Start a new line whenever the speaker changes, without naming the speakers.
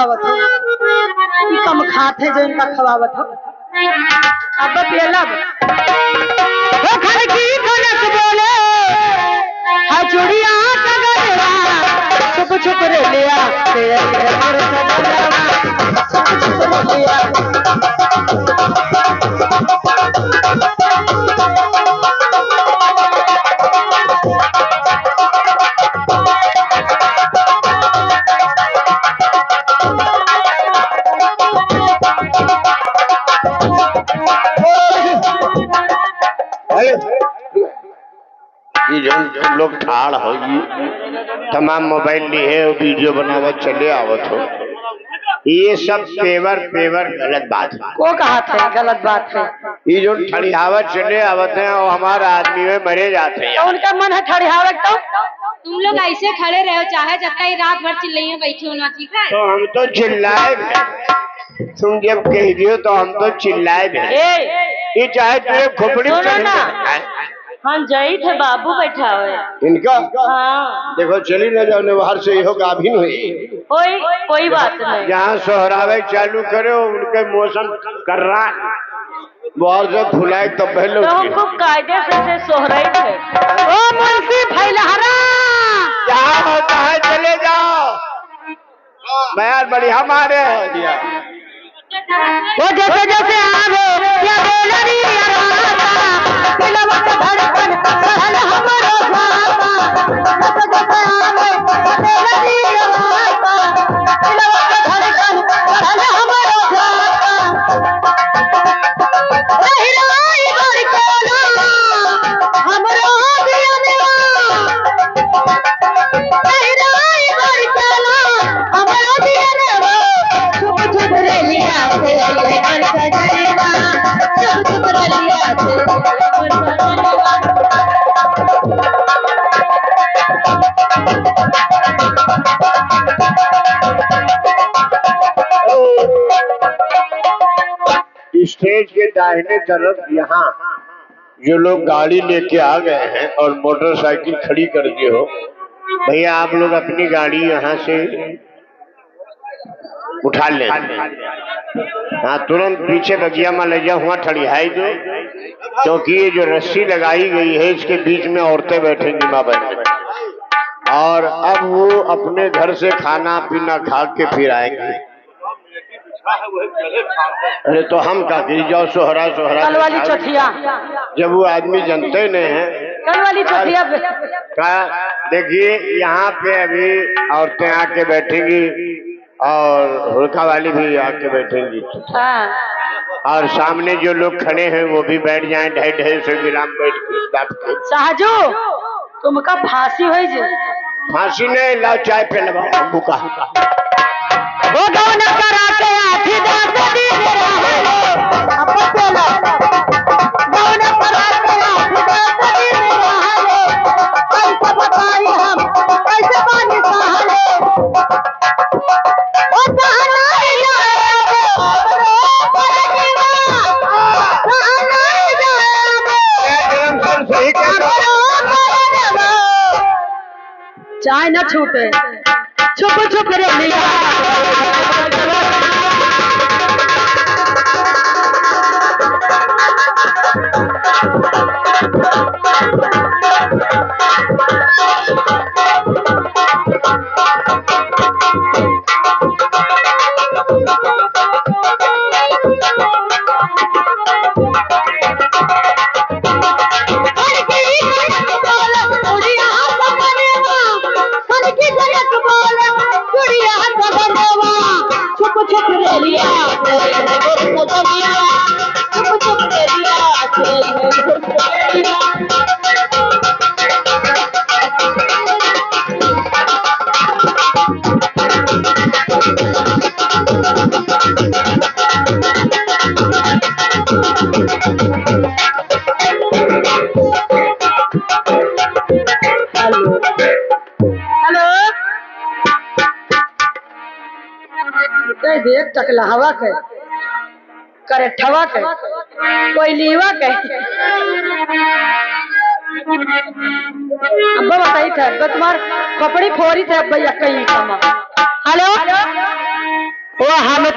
खवावत हो कि कम खाते जो इनका खवावत हो। अब पेला वो घर की कनक बोले हा चूड़िया कगरवा छुप छुप रे लिया तेरे घर सजनवा छुप छुप रे लिया।
ये जो तुम लोग ठाड़ हो तमाम मोबाइल लिए वीडियो बनावा चले आवत हो, ये सब पेवर पेवर गलत बात है।
को कहा था गलत बात है?
ये जो ठड़ियावत चले आवत है वो हमारे आदमी में मरे जाते हैं।
तो उनका मन है ठड़ियावत। तो
तुम लोग ऐसे खड़े रहो चाहे जब तक रात भर चिल्लाइए बैठे होना, ठीक है?
तो हम तो चिल्लाए भी, तुम जब कह दियो तो हम तो चिल्लाए भी। ये चाहे तुझे खोपड़ी
हम जई थे बाबू बैठा हुए
इनका।
हाँ
देखो चली न जाओ बाहर से हो गाभिन हुई
कोई बात नहीं।
जहाँ सोहरावे चालू करे उनके मौसम कर रहा है बाहर से फुलाए तो पहले
तो हम खूब कायदे से सोहराई थे। ओ मुंशी फैलहरा
जहाँ होता है चले जाओ, मैं बढ़िया मारे हो दिया।
वो जैसे जैसे आवे या बेलरी अराता दिलवा का धड़कन सहल हमरो भाता जैसे जैसे आवे बेलरी अराता दिलवा का धड़कन सहल हमरो भाता रहिराई घर कोला हमरो दियनवा रहिराई घर कोला हमरो दियनवा छुप छुप रे लिया तेरे घर सजनवा छुप छुप रे लिया तेरे घर सजनवा।
स्टेज के दाहिने तरफ यहाँ जो लोग गाड़ी लेके आ गए हैं और मोटरसाइकिल खड़ी कर दिए हो, भैया आप लोग अपनी गाड़ी यहाँ से उठा लें। हाँ तुरंत पीछे बगिया में ले जाओ, वहाँ ठड़ियाई दो, क्योंकि ये जो रस्सी लगाई गई है इसके बीच में औरतें बैठेंगी माँ बहन, और अब वो अपने घर से खाना पीना खा के फिर आएंगे। अरे तो हम का जाओ सोहरा सोहरा
कल वाली चौथिया
जब वो आदमी जनते नहीं है।
कल वाली चौथिया
देखिए यहाँ पे अभी औरतें आके बैठेंगी और हुड़का वाली भी आके बैठेंगी।
हाँ।
और सामने जो लोग खड़े हैं वो भी बैठ जाएं, ढाई ढाई से विराम बैठ के।
साहजू तुमका फांसी हो जे?
फांसी नहीं, लाओ चाय पे लगाओ बुका।
वो कौन कराते आधी दाद दी मेरा है अब पेला कौन कराते आधी दाद दी मेरा है कैसे बताई हम कैसे पानी सहाले ओ सहनाई जाए रो परजीवा सहनाई जाए
सही
चाय न छूटे छुप छुप रे लिया। देख टकला हवा के करे ठवा के कोई लीवा के अब बताई था तुम्हार कपड़ी फोरी थे भैया कहीं कमा। हेलो वो हमें